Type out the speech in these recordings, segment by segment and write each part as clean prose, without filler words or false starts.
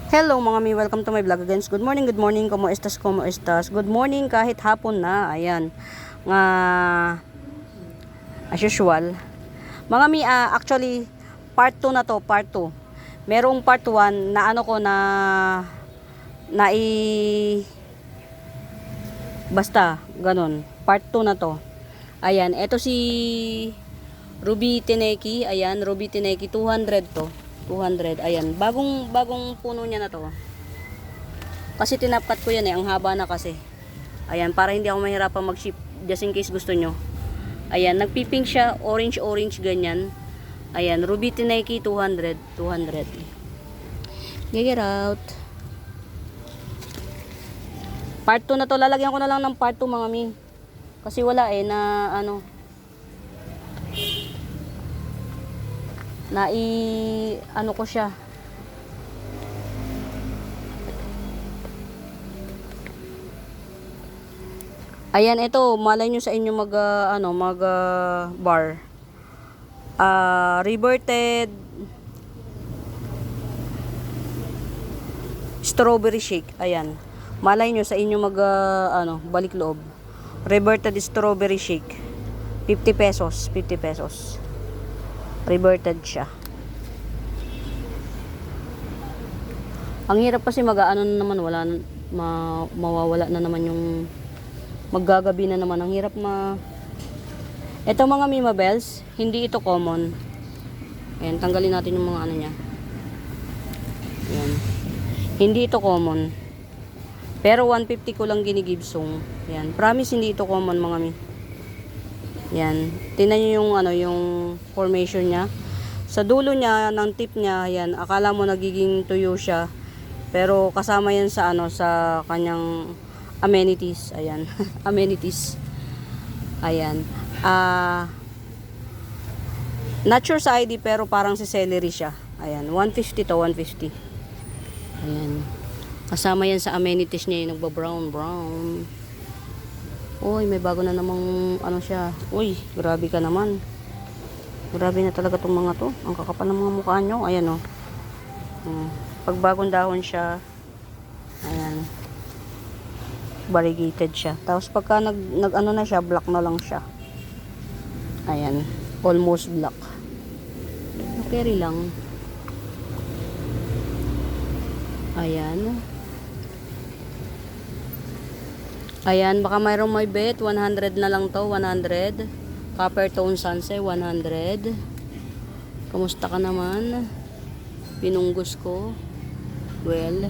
Hello mga mi, welcome to my vlog again. Good morning, como estas, como estas. Good morning kahit hapon na, ayan. Nga, as usual. Mga mi, actually, part 2 na to, part 2. Merong part 1 na ano ko basta, ganun. Part 2 na to. Ayan, eto si Ruby Tineki, ayan, Ruby Tineki, 200 to. 200, ayan. Bagong puno niya na to. Kasi tinapkat ko yan ang haba na kasi. Ayan, para hindi ako mahirapan mag-ship just in case gusto nyo. Ayan, nagpipink siya, orange ganyan. Ayan, Ruby Tineki 200. Get out. Part 2 na to, lalagyan ko na lang ng part 2 mga mi. Kasi wala na ano. Ano ko siya. Ayan, ito, malay nyo sa inyo bar. Reverted strawberry shake. Ayan. Malay nyo sa inyo balik loob. Reverted strawberry shake. 50 pesos. Reverted siya. Ang hirap kasi mag-ano na naman, mawawala na naman yung maggagabi na naman. Ang hirap Ito mga Mima Bells, hindi ito common. Ayan, tanggalin natin yung mga ano niya. Ayan. Hindi ito common. Pero 150 ko lang ginigibsong. Ayan, promise hindi ito common mga mi. Yan. Tingnan niyo yung formation niya. Sa dulo niya ng tip niya, yan, akala mo nagiging tuyo siya. Pero kasama yan sa sa kanyang amenities. Ayan. Amenities. Ayan. Not sure sa ID pero parang si celery siya. Ayan, 150 to 150. Ayan. Kasama yan sa amenities niya, yung nagba-brown. Uy, may bago na namang siya. Uy, grabe ka naman. Grabe na talaga tong mga to. Ang kakapal ng mga mukha nyo. Ayan o. Pag bagong dahon siya, ayan. Variegated siya. Tapos pagka nag-ano na siya, black na lang siya. Ayan. Almost black. Okay lang. Ayan. Ayan, baka mayroong may bet. 100 na lang to. 100. Copper tone sunset. 100. Kamusta ka naman? Pinunggos ko. Well,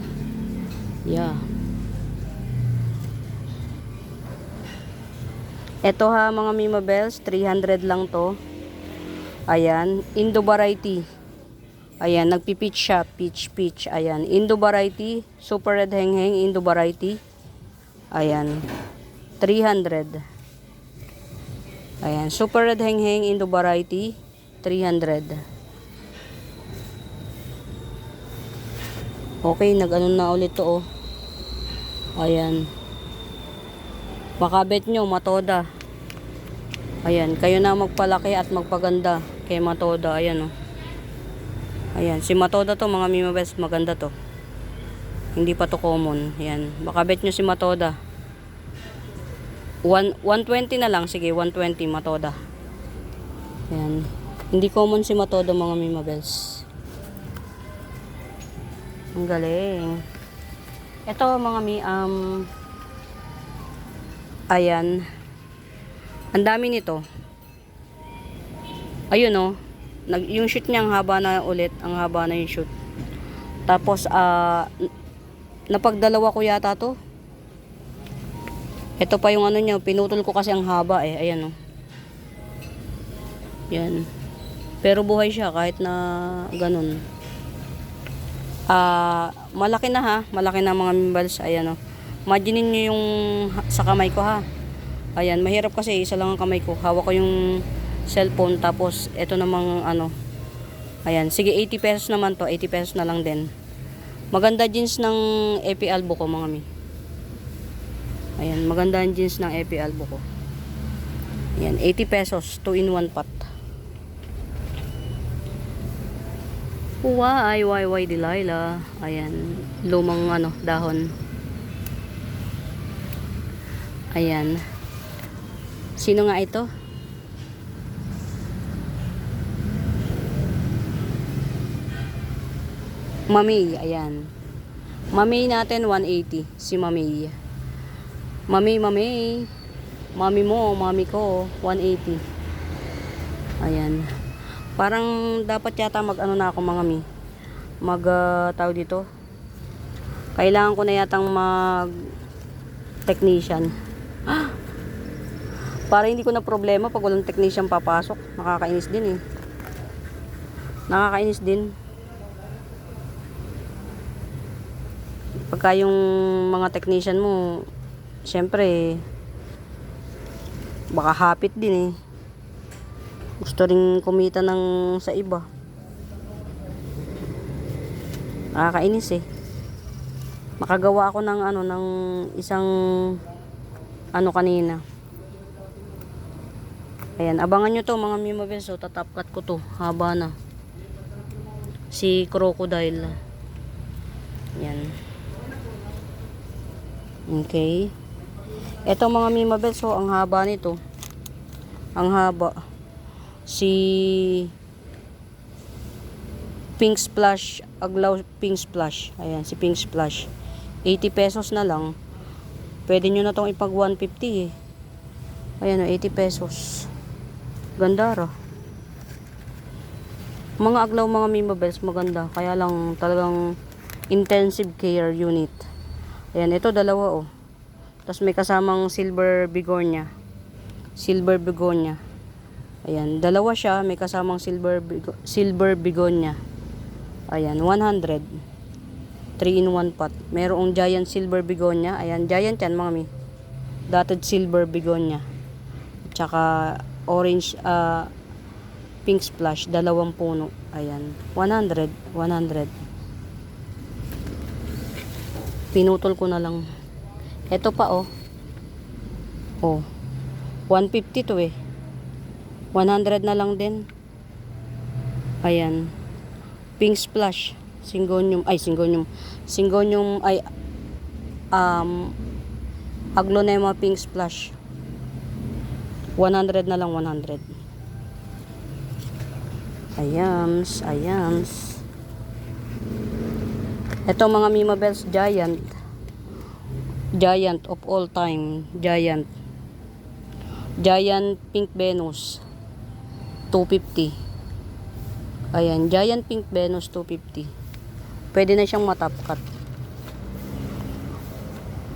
yeah. Ito ha mga Mima Bells. 300 lang to. Ayan. Indo variety. Ayan, nagpipitch siya. Peach. Ayan. Indo variety. Super red heng-heng. Indo variety. Ayan. 300. Ayan. Super red heng-heng Indo variety. 300. Okay, nag-ano na ulit to Ayan. Baka bet nyo, Matoda. Ayan. Kayo na magpalaki at magpaganda kay Matoda. Ayan Ayan. Si Matoda to mga Mima Bells. Maganda to. Hindi pa to common. Ayan. Baka bet nyo si Matoda. 120 na lang. Sige, 120 Matoda. Ayan. Hindi common si Matoda mga Mima Bells. Ang galing. Ito mga ayan. Ang dami nito. Ayun yung shoot niya ang haba na ulit. Ang haba na yung shoot. Tapos, napagdalawa ko yata to. Ito pa yung niya, pinutol ko kasi ang haba ayan Yan. Pero buhay siya kahit na ganun. Malaki na malaki na mga mimbals. Ayan Imagine niyo yung sa kamay ko Ayan, mahirap kasi isa lang ang kamay ko. Hawak ko yung cellphone tapos ito namang Ayan, sige 80 pesos naman to. 80 pesos na lang din. Maganda jeans ng Epi Albo ko mga mi. Ayan, maganda ang jeans ng Epi Albo ko. Ayan, 80 pesos. 2 in 1 pot. Why Delilah. Ayan, lumang ano, dahon. Ayan. Sino nga ito? Mami, ayan. Mami natin 180, si Mami. Mami. Mami mo, mami ko 180. Ayan. Parang dapat yata mag-ano na ako mga mi. Tawag dito. Kailangan ko na yatang mag technician. Para hindi ko na problema pag walang technician papasok. Nakakainis din eh. Nakakainis din. Pagka yung mga technician mo, syempre, baka hapit din eh. Gusto rin kumita ng sa iba. Nakakainis eh. Makagawa ako ng ano, ng isang ano kanina. Ayan, abangan nyo to mga mimabes. So, tatapkat ko to. Haba na. Si Crocodile. Ayan. Okay. Ito mga mimabel, so ang haba nito. Ang haba. Si Pink Splash, Aglaw Pink Splash. Ayan, si Pink Splash. 80 pesos na lang. Pwede nyo na tong ipag 150 eh. Ayan, 80 pesos. Ganda ra. Mga aglaw mga mimabels, maganda. Kaya lang talagang intensive care unit. Ayan, ito dalawa oh. Tapos may kasamang silver begonia. Silver begonia. Ayan, dalawa siya, may kasamang silver begonia. Ayan, 100. 3 in 1 pot. Merong giant silver begonia. Ayan, giant yan mga mi. Dotted silver begonia. Tsaka orange pink splash, dalawang puno. Ayan, 100. Pinutol ko na lang. Ito pa oh. Oh. 150 to eh. 100 na lang din. Ayan. Pink splash. Syngonium ay Aglonema pink splash. 100 na lang, 100. Ayams. Ito mga mimabels, giant of all time, giant pink Venus 250. Ayan, giant pink Venus 250. Pwede na siyang matapkat.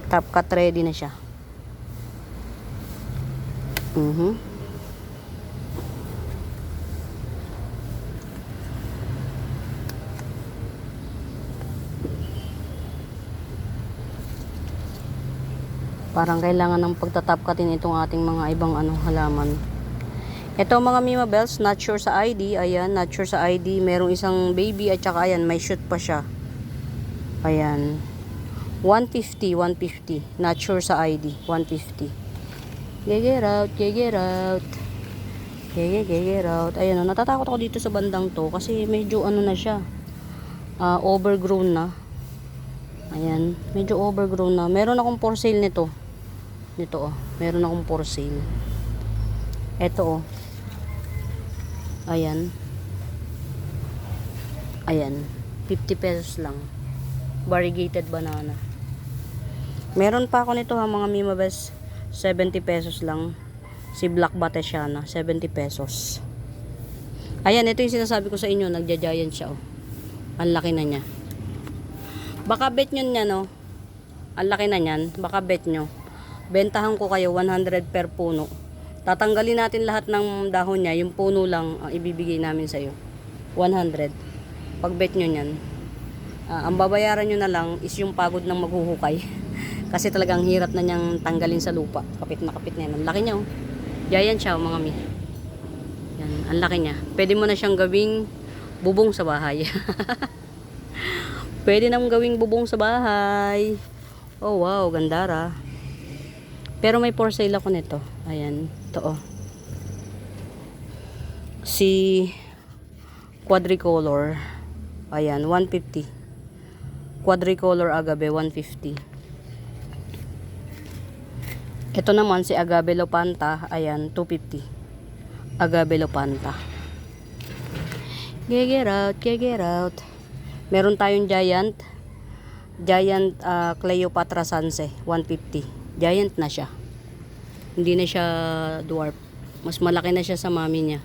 Tapkat ready na siya. Parang kailangan ng pagtatapkatin itong ating mga ibang halaman. Ito mga mimabels, not sure sa ID. Ayan, not sure sa ID. Merong isang baby at saka ayan, may shoot pa siya. Ayan. 150. Not sure sa ID. 150. Get out. Ayan o, natatakot ako dito sa bandang to kasi medyo na siya. Overgrown na. Ayan, medyo overgrown na. Meron akong for sale nito. Meron akong for sale. Ito oh. Ayan, 50 pesos lang. Variegated banana. Meron pa ako nito ha mga mimabes, 70 pesos lang. Si Black Batesiana, 70 pesos. Ayan, ito yung sinasabi ko sa inyo, nagja-giant siya oh. Ang laki na niya. Baka bet nyo niya no. Ang laki na niyan, baka bet nyo. Bentahan ko kayo 100 per puno. Tatanggalin natin lahat ng dahon niya, yung puno lang ang ibibigay namin sa iyo. 100. Pag bet nyo niyan. Ang babayaran nyo na lang is yung pagod ng maghuhukay. Kasi talagang hirap na niyang tanggalin sa lupa. Kapit na yan. Ang laki niya oh. Giant siya oh, mga mi. Yan, ang laki niya. Pwede mo na siyang gawing bubong sa bahay. Pwede nang gawing bubong sa bahay. Oh wow, ganda ra. Pero may for sale ako nito. Ayan, ito oh. Si quadricolor. Ayan, 150. Quadricolor agave, 150. Ito naman si agave lopanta. Ayan, 250. Agave lopanta. Get out, get out. Meron tayong giant. Giant Cleopatra Sanse, 150. Giant na siya. Hindi na siya dwarf. Mas malaki na siya sa mami niya.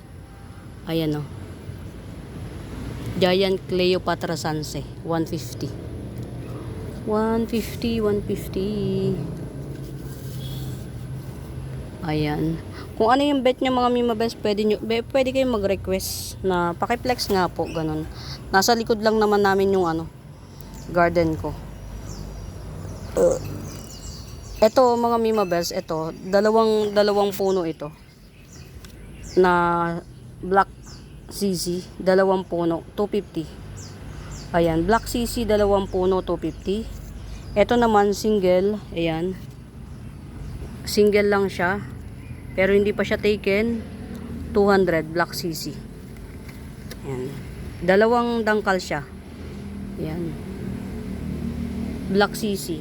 Ayan o. Giant Cleopatra Sanse, 150. 150, 150. Ayan. Kung ano yung bet nyo mga mimabes, pwede kayong mag-request na pakiplex nga po, ganun. Nasa likod lang naman namin yung garden ko. Ito mga mimabes, ito, dalawang puno ito. Na black CC, dalawang puno, 250. Ayan, black CC, dalawang puno, 250. Ito naman single, ayan. Single lang siya. Pero hindi pa siya taken. 200 black CC. Ayan. Dalawang dangkal siya. Ayan. Black CC.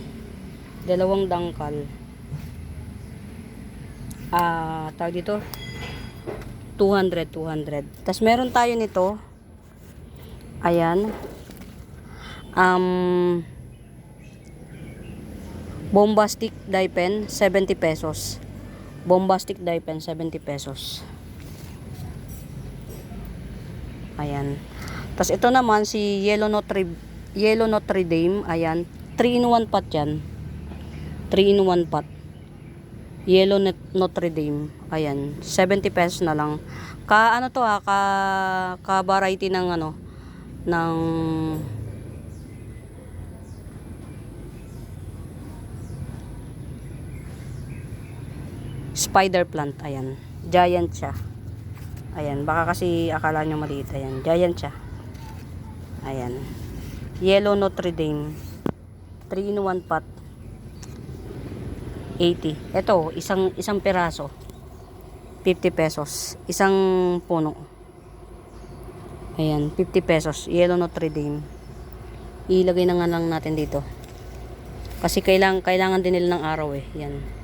Dalawang dangkal. Tawag dito. 200. Tapos meron tayo nito. Ayan. Bombastic dye pen, 70 pesos. Bombastic dye pen, 70 pesos. Ayan. Tapos ito naman si Yellow Notre Dame. Ayan. 3-in-1 pot yan. 3-in-1 pot. Yellow Notre Dame. Ayan. 70 pesos na lang. Ka variety ng ng spider plant. Ayan. Giant siya. Ayan. Baka kasi akala nyo maliit. Ayan. Giant siya. Ayan. Yellow Notre Dame. 3-in-1 pot. 80. Ito, isang piraso. 50 pesos. Isang puno. Ayan. 50 pesos. Yellow Notre Dame. Ilagay na nga lang natin dito. Kasi kailangan din nila ng araw eh. Yan.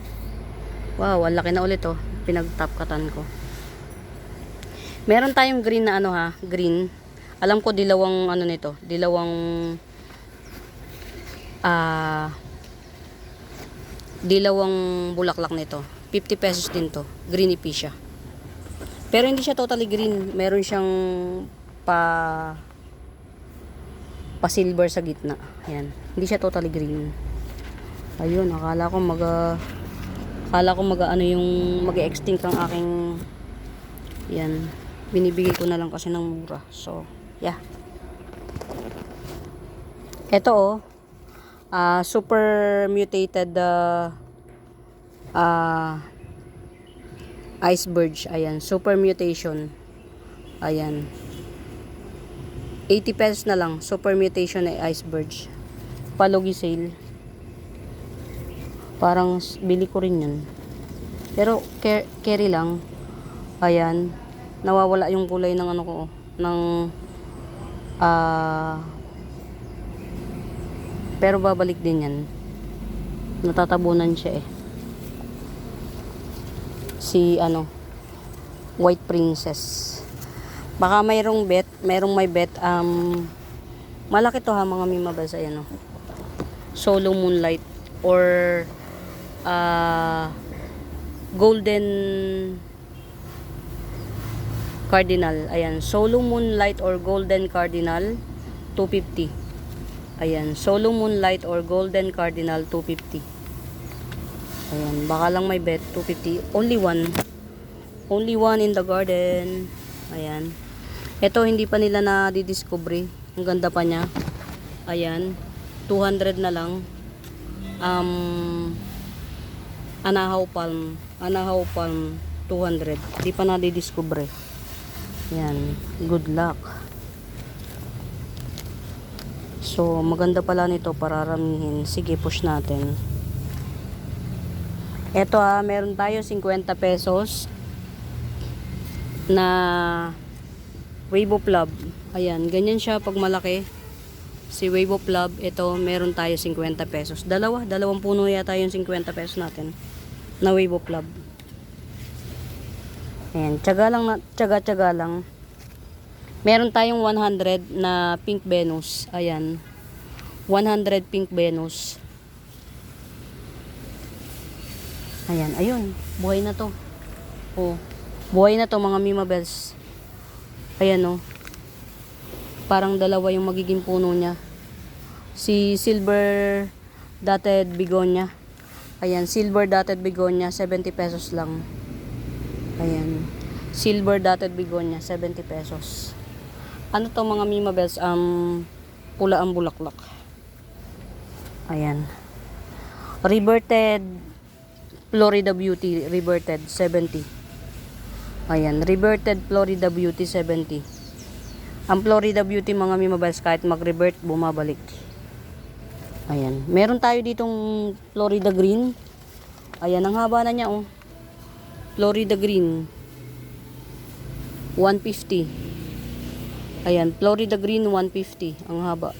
Wow, ang laki na ulit oh. Pinag-top-cutan ko. Meron tayong green na green. Alam ko dilawang nito, dilawang bulaklak nito. 50 pesos din to. Greeny pea siya. Pero hindi siya totally green. Meron siyang pa silver sa gitna. Ayan. Hindi siya totally green. Ayun, akala ko yung mag-extinct ang aking yan. Binibigay ko na lang kasi ng mura. So, yeah. Ito super mutated iceberg. Ayan, super mutation. Ayan. 80 pesos na lang. Super mutation na iceberg. Palugi sale. Parang bili ko rin yun. Pero carry lang. Ayan. Nawawala yung kulay ng pero babalik din yan. Natatabunan siya eh. Si White Princess. Baka mayroong may bet. Malaki to mga mimabas. Ayan Solo Moonlight or Golden Cardinal. Ayan, Solo Moonlight or Golden Cardinal, 250. Ayan, Solo Moonlight or Golden Cardinal, 250. Ayan, baka lang may bet, 250. Only one in the garden. Ayan. Ito, hindi pa nila na-discover. Ang ganda pa niya. Ayan, 200 na lang. Anahaw Palm, 200. Hindi pa na-discover. Yan, good luck. So, maganda pala nito para ramihin. Sige, push natin. Ito meron tayo 50 pesos na Wave of Love. Ayan, ganyan siya pag malaki. Si Wave of Love, ito meron tayo 50 pesos. Dalawang puno yata yung 50 pesos natin na Wave of Love. Ayan, tiyaga lang. Meron tayong 100 na Pink Venus. Ayan. 100 Pink Venus. Ayan, ayun. Buhay na to. Oh, buhay na to mga Mima Bells. Ayan oh. Parang dalawa yung magiging puno niya. Si Silver Dotted Begonia. Ayan, Silver Dotted Begonia, 70 pesos lang. Ayan. Silver Dotted Begonia, 70 pesos. Ano to mga Mima Bells? Pula ang bulaklak. Ayan. Reverted Florida Beauty, reverted, 70. Ayan, reverted Florida Beauty, 70. Ang Florida Beauty mga Mima Bells, kahit mag-revert, bumabalik. Ayan. Meron tayo ditong Florida Green. Ayan, ang haba na niya oh. Florida Green. 150. Ayan, Florida Green 150 ang haba.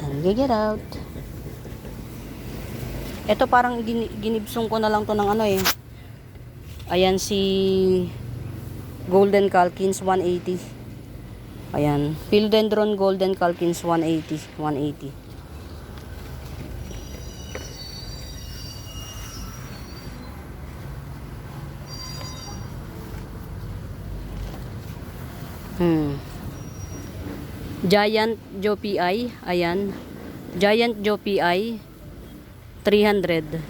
And get out. Ito parang ginibsong ko na lang to ng ano eh. Ayan si Golden Calkins 180. Ayan, Philodendron Golden Calkins 180. 180. Giant Joe PI, ayan. Giant Joe PI 300.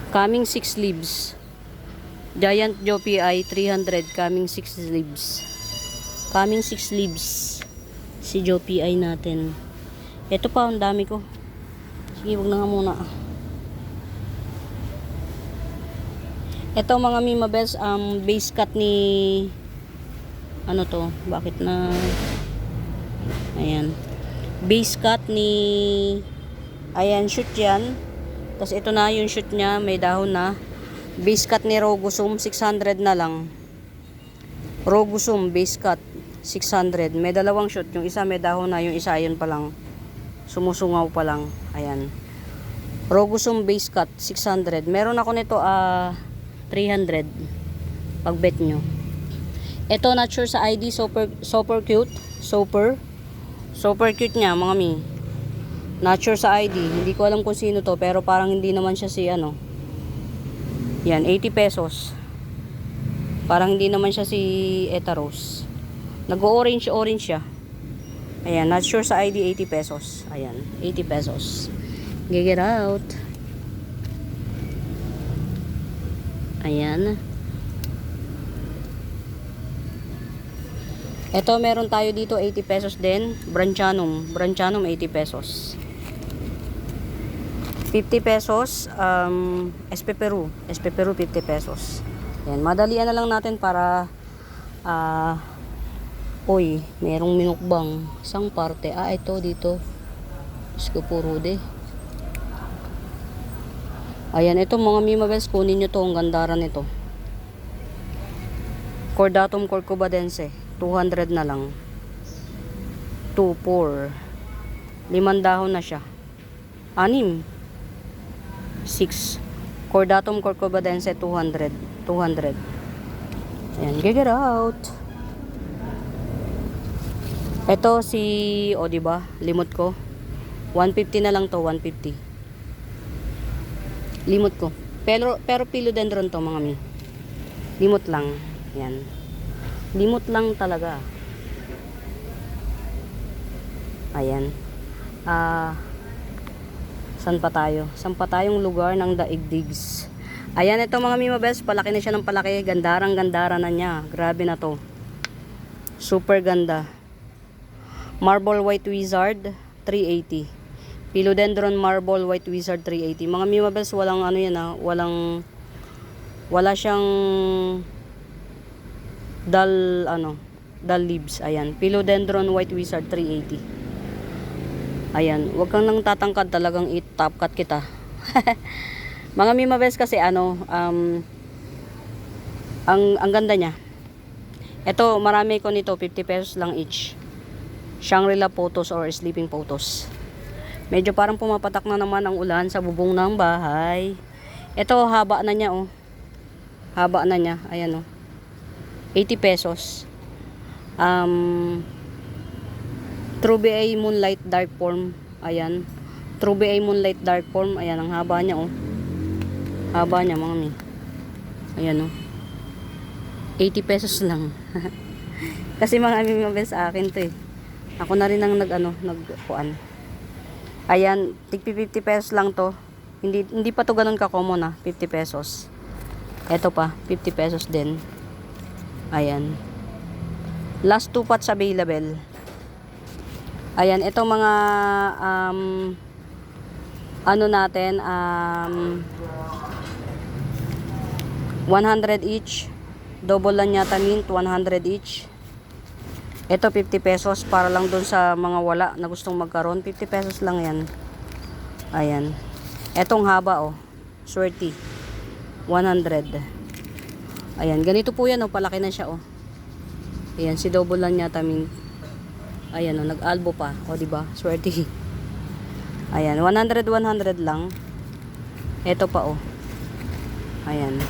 Coming 6 leaves. Giant Joe PI 300, coming 6 leaves. Coming 6 leaves. Si Joe PI natin. Ito pa, ang dami ko. Sige, wag na nga muna. Ito mga Mima Bells, base cut ni ano to, bakit na ayan, base cut ni ayan, shoot yan, tapos ito na yung shoot nya, may dahon na. Base cut ni Rogosum 600 na lang. Rogosum base cut 600, may dalawang shoot, yung isa may dahon na, yung isa ayun pa lang, sumusungaw pa lang. Ayan, Rogosum base cut 600. Meron ako nito 300 pag bet nyo. Ito not sure sa ID, super cute. Super cute nya mga mi. Not sure sa ID, hindi ko alam kung sino to, pero parang hindi naman siya si ano. Yan, 80 pesos. Parang hindi naman siya si Etaros. Nag-orange siya. Ayan, not sure sa ID, 80 pesos. Ayan, 80 pesos. Get out. Ayan. Ito meron tayo dito 80 pesos din. Branchanum 80 pesos. 50 pesos SP Peru 50 pesos. Ayan, madalian na lang natin para uy, merong minukbang isang parte. Ito dito. Isko puro de. Ayan, ito mga Mima Bells, kunin nyo to, ang gandara nito. Cordatum corcovadense, 200 na lang. 2, 4. 5 dahon na siya. 6. 6. Cordatum corcovadense, 200. 200. Ayan, get out. Ito si, diba, limot ko. 150 na lang to, 150. Limot ko. Pero philodendron to mga mi. Limot lang. Yan. Limot lang talaga. Ayan. Saan pa tayo? Saan pa tayong lugar ng daigdigs? Ayan, ito mga Mima Bells, palaki na siya ng palaki. Gandarang-gandara na niya. Grabe na to. Super ganda. Marble White Wizard, 380. Philodendron Marble White Wizard, 380. Mga Mima Bells, walang ano yan wala siyang dull leaves. Ayan, Philodendron White Wizard, 380. Ayan, wag kang nang tatangkad, talagang i-top cut kita. Mga Mima Bells kasi Ang ganda niya. Ito, marami ko nito, 50 pesos lang each. Shangri-La photos or sleeping photos. Medyo parang pumapatak na naman ang ulan sa bubong ng bahay. Ito, haba na niya, oh. Haba na niya. Ayan, oh. 80 pesos. True BA Moonlight Dark Form. Ayan. True BA Moonlight Dark Form. Ayan, ang haba niya, oh. Haba niya, mga mi. Ayan, oh. 80 pesos lang. Kasi mga aming sa akin to, eh. Ako na rin ang nagkuan. Ayan, tig 50 pesos lang to. Hindi pa to ganun ka-common, ah. 50 pesos. Ito pa, 50 pesos din. Ayan. Last 2 pots available. Ayan, ito mga ano natin, 100 each. Double lang yata mint, 100 each. Ito 50 pesos para lang doon sa mga wala na gustong magkaroon. 50 pesos lang yan. Ayan. Etong haba, oh. Swerte. 100. Ayan. Ganito po yan, oh. Palaki na siya, oh. Ayan. Si double lang yata mint. Ayan, oh. Nag-albo pa. O, diba? Swerte. Ayan. 100 lang. Ito pa, oh. Ayan.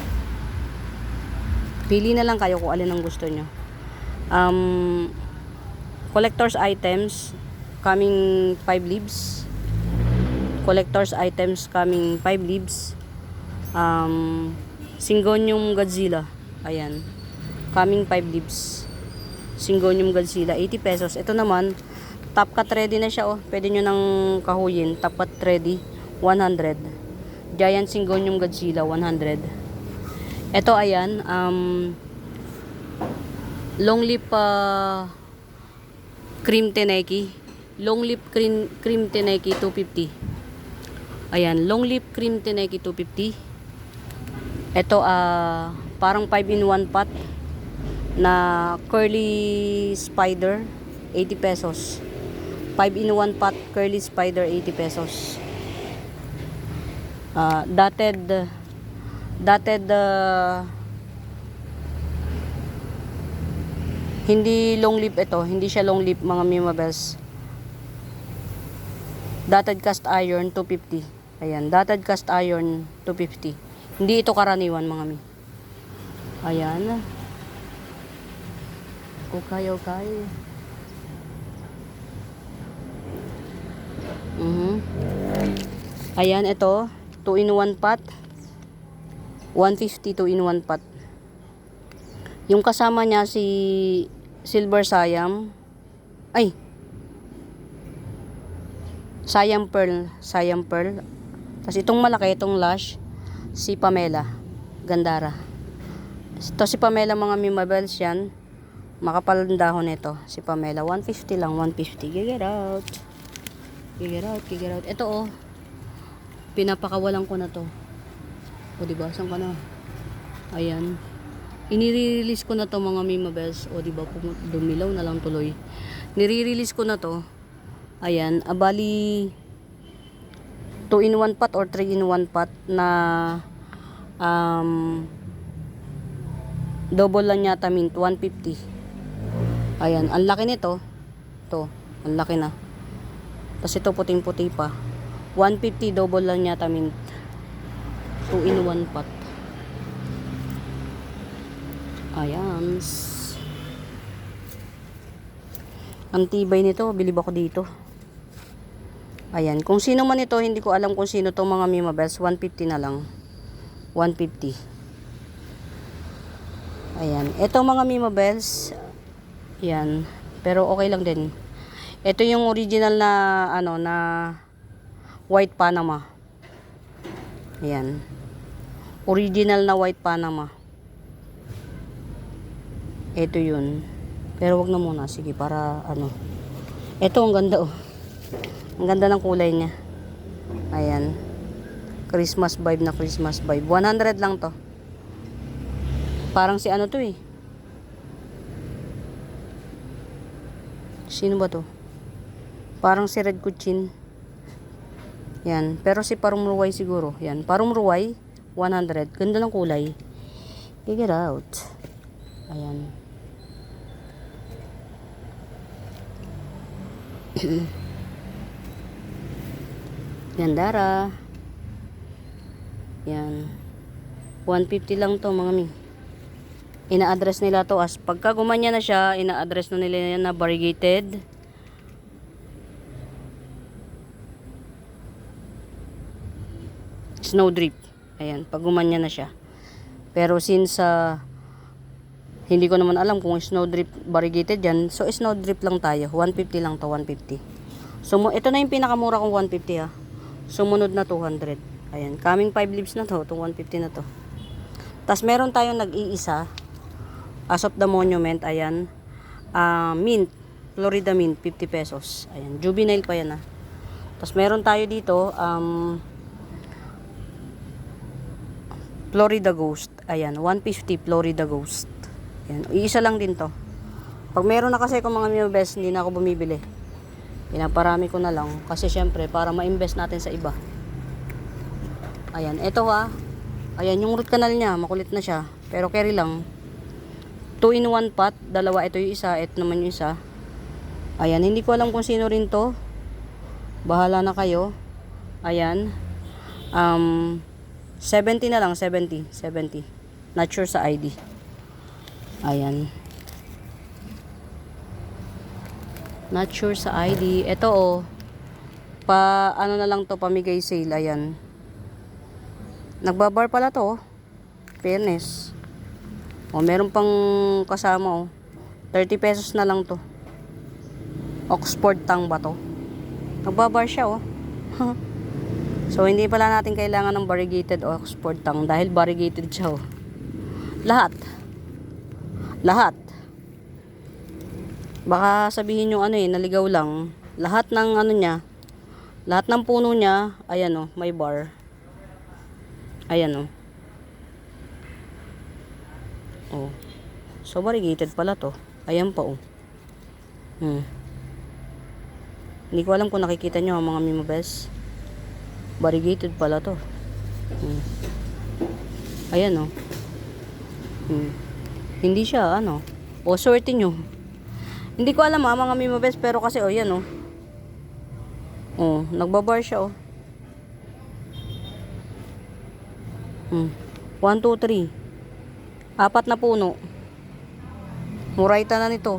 Pili na lang kayo kung alin ang gusto nyo. Collector's items coming 5 leaves. Collector's items coming 5 leaves. Syngonium Godzilla. Ayan. Coming 5 leaves. Syngonium Godzilla. 80 pesos. Ito naman, top cut ready na siya, oh. Pwede nyo nang kahuyin. Top cut ready. 100. Giant Syngonium Godzilla. 100. Ito, ayan, long lip cream teneki. Long lip cream teneki 250. Ayan, long lip cream teneki 250. Ito, parang 5-in-1 pot na curly spider, 80 pesos. 5-in-1 pot curly spider, 80 pesos. Dotted hindi long lip ito, hindi siya long lip mga Mimabels. Dotted cast iron 250. Ayan, dotted cast iron 250. Hindi ito karaniwan mga mi. Ayan. Okay. Ayan, ito 2-in-1 pot. 150 2-in-1 pot. Yung kasama niya si Silver Siam. Ay. Siam Pearl. Tapos itong malaki, itong Lush, si Pamela Gandara. Ito si Pamela mga Mimabels yan. Makapal ang dahon nito. Si Pamela. 150 lang. 150. Get out. Ito, oh. Pinapakawalan ko na to. O, diba? Saan ka na? Ayan. Inire-release ko na to mga Mimabels. O, diba? Dumilaw na lang tuloy. Nire-release ko na to. Ayan. Abali 2-in-1 pot or 3-in-1 pot na double lang yata mint. 150. Ayan. Ang laki nito. Ito. Ang laki na. Tapos ito puting-puti pa. 150 double lang yata mint. 2-in-1 pot. Ayan. Ang tibay nito. Bilib ako dito. Ayan. Kung sino man ito, hindi ko alam kung sino to mga Mimabels. 150 na lang. 150. Ayan. Ito mga Mimabels. Ayan. Pero okay lang din. Ito yung original na na white Panama. Ayan. Original na white Panama. Ito yun. Pero wag na muna. Sige, para Ito, ang ganda, oh. Ang ganda ng kulay niya. Ayan. Christmas vibe na Christmas vibe. 100 lang to. Parang si to eh. Sino ba to? Parang si Red Kuchin. Yan. Pero si Parong Ruway siguro. Yan. Parong Ruway, 100. Ganda ng kulay. Get out. Ayan. Gandara. Yan. 150 lang to mga mi. Ina-address nila to as pagka gumanya na siya, ina-address na nila yan na variegated. Snowdrip. Ayan, pag gumanya na siya. Pero since hindi ko naman alam kung snowdrip variegated yan, so snowdrip lang tayo. 150 lang to, 150. So ito na yung pinakamura kong 150 ha. Sumunod na 200. Ayan, coming 5 leaves na to, itong 150 na to. Tapos meron tayong nag-iisa as of the monument, ayan. Mint, Florida mint, 50 pesos. Ayan, juvenile pa yan ha. Tapos meron tayo dito, Florida Ghost. Ayan, 150 Florida Ghost. Ayan, iisa lang din to. Pag meron na kasi kung mga Mio Best, hindi na ako bumibili. Pinaparami ko na lang. Kasi syempre, para ma-invest natin sa iba. Ayan, eto ha. Ayan, yung root canal niya, makulit na siya. Pero carry lang. 2 in 1 pot. Dalawa, ito yung isa. Ito naman yung isa. Ayan, hindi ko alam kung sino rin to. Bahala na kayo. Ayan. 70 na lang, 70. Not sure sa ID. Ayan. Not sure sa ID. Ito oh. Ano na lang to, pamigay sale. Ayan. Nagbabar pala to oh. Fairness. Oh, meron pang kasama oh. 30 pesos na lang to. Oxford tang ba to? Nagbabar siya oh. So, hindi pala natin kailangan ng variegated Oxford tang dahil variegated siya oh. Lahat. Baka sabihin nyo naligaw lang. Lahat ng lahat ng puno niya, ayan oh, may bar. Ayan oh. Oh. So, variegated pala to. Ayan pa oh. Hindi ko alam kung nakikita nyo mga Mimo Best. Variegated pala to. Ayan oh. Hindi siya o swerte nyo. Hindi ko alam mga Mimo Best, pero kasi yan oh. Oh, nagbabar siya oh. 1, 2, 3. 4 na puno. Murayta na nito.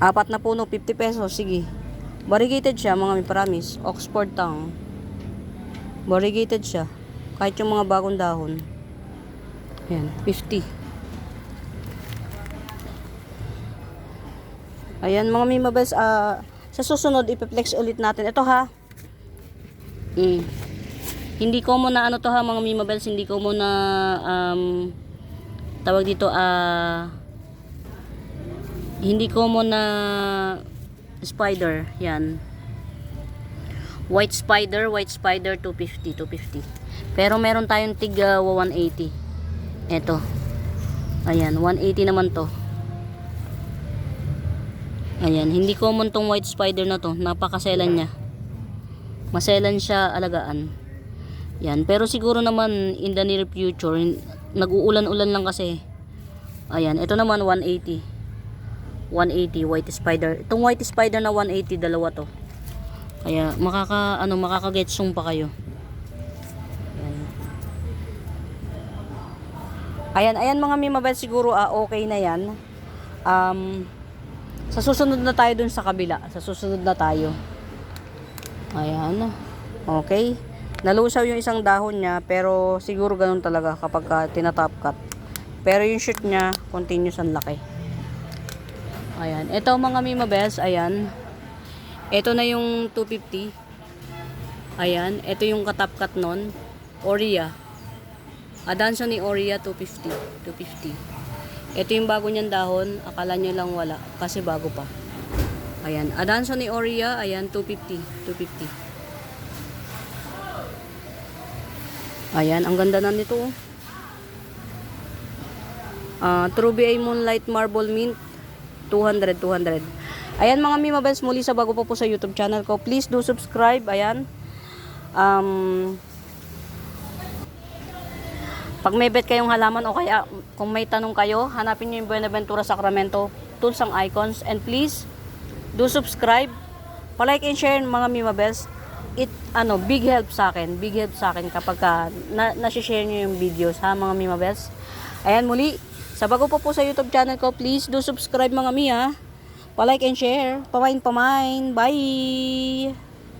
4 na puno, 50 pesos, sige. Variegated siya mga mi, promise. Oxford tang. Variegated siya. Kahit yung mga bagong dahon. Ayan, 50. Ayan mga Mimo Best, sa susunod ipiplex ulit natin. Ito ha. Hindi ko muna to ha mga Mimo Best, hindi ko muna tawag dito hindi ko muna spider, yan. White spider 250. Pero meron tayong tig 180. Ito. Ayan, 180 naman to. Ayan, hindi common tong white spider na to. Napakaselan niya. Maselan siya alagaan. Yan, pero siguro naman in the near future, nag-uulan-ulan lang kasi. Ayan, ito naman 180 white spider. Itong white spider na 180, dalawa to. Kaya makakagetsong pa kayo. Ayan mga Mimo Best, siguro okay na yan. Sa susunod na tayo dun sa kabila. Ayan. Okay. Nalusaw yung isang dahon niya, pero siguro ganun talaga kapag tinatop cut. Pero yung shoot niya, continuous ang laki. Ayan. Ito mga Mimo Best, ayan. Ito na yung 250. Ayan. Ito yung katop cut nun. Oria. Adanso ni Oria 250. Ito yung bago niyang dahon. Akala nyo lang wala. Kasi bago pa. Ayan. Adanso ni Oria. Ayan. 250. Ayan. Ang ganda na nito. True BA Moonlight Marble Mint. 200. Ayan mga Mimo Best. Muli sa bago po sa YouTube channel ko. Please do subscribe. Ayan. Pag may bet kayong halaman o kaya kung may tanong kayo, hanapin nyo yung Buenaventura Sacramento Tools and Icons. And please, do subscribe. Pa-like and share mga Mimabels. Big help sa akin. Big help sa akin kapag nasi-share nyo yung videos, ha mga Mimabels. Ayan muli, sa bago po sa YouTube channel ko, please do subscribe mga Mi, ha. Pa-like and share. Pamain. Bye!